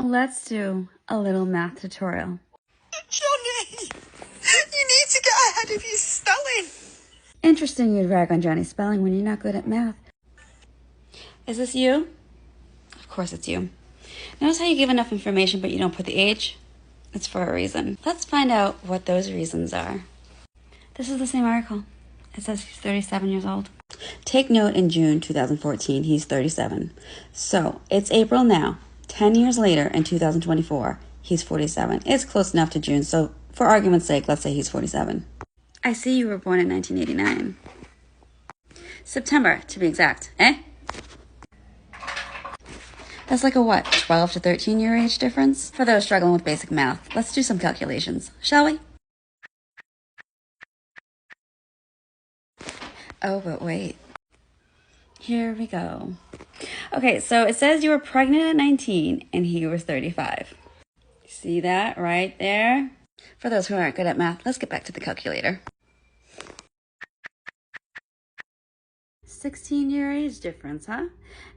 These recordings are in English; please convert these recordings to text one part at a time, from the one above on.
Let's do a little math tutorial. Johnny, you need to get ahead of your spelling. Interesting you'd rag on Johnny's spelling when you're not good at math. Is this you? Of course it's you. Notice how you give enough information but you don't put the age? It's for a reason. Let's find out what those reasons are. This is the same article. It says he's 37 years old. Take note, in June 2014, he's 37. So it's April now. 10 years later, in 2024, he's 47. It's close enough to June, so for argument's sake, let's say he's 47. I see you were born in 1989. September, to be exact, eh? That's like a what, 12 to 13 year age difference? For those struggling with basic math, let's do some calculations, shall we? Oh, but wait. Here we go. Okay, so it says you were pregnant at 19 and he was 35. See that right there? For those who aren't good at math, let's get back to the calculator. 16-year age difference, huh?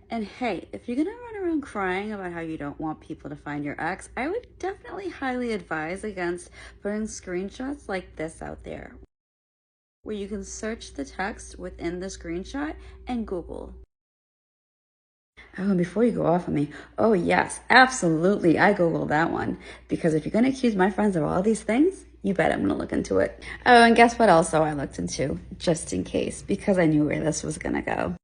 And hey, if you're gonna run around crying about how you don't want people to find your ex, I would definitely highly advise against putting screenshots like this out there, where you can search the text within the screenshot and Google. Oh, and before you go off on me, oh yes, absolutely, I Googled that one. Because if you're going to accuse my friends of all these things, you bet I'm going to look into it. Oh, and guess what also I looked into, just in case, because I knew where this was going to go.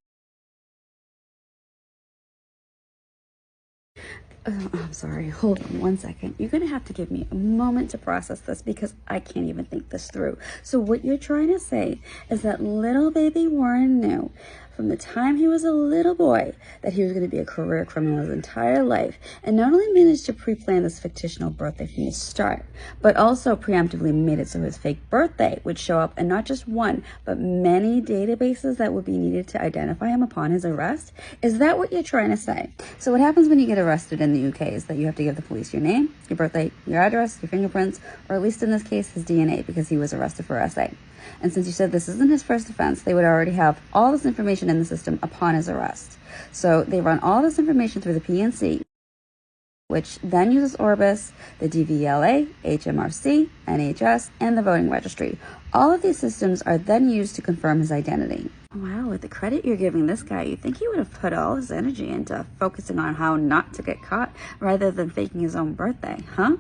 Oh, I'm sorry, hold on one second. You're going to have to give me a moment to process this because I can't even think this through. So what you're trying to say is that little baby Warren knew from the time he was a little boy that he was going to be a career criminal his entire life, and not only managed to pre-plan this fictional birthday from the start, but also preemptively made it so his fake birthday would show up in not just one, but many databases that would be needed to identify him upon his arrest? Is that what you're trying to say? So what happens when you get arrested in the UK is that you have to give the police your name, your birthday, your address, your fingerprints, or at least in this case, his DNA, because he was arrested for SA. And since you said this isn't his first offense, they would already have all this information in the system upon his arrest. So they run all this information through the PNC, which then uses Orbis, the DVLA, HMRC, NHS, and the voting registry. All of these systems are then used to confirm his identity. Wow, with the credit you're giving this guy, you'd think he would have put all his energy into focusing on how not to get caught rather than faking his own birthday, huh?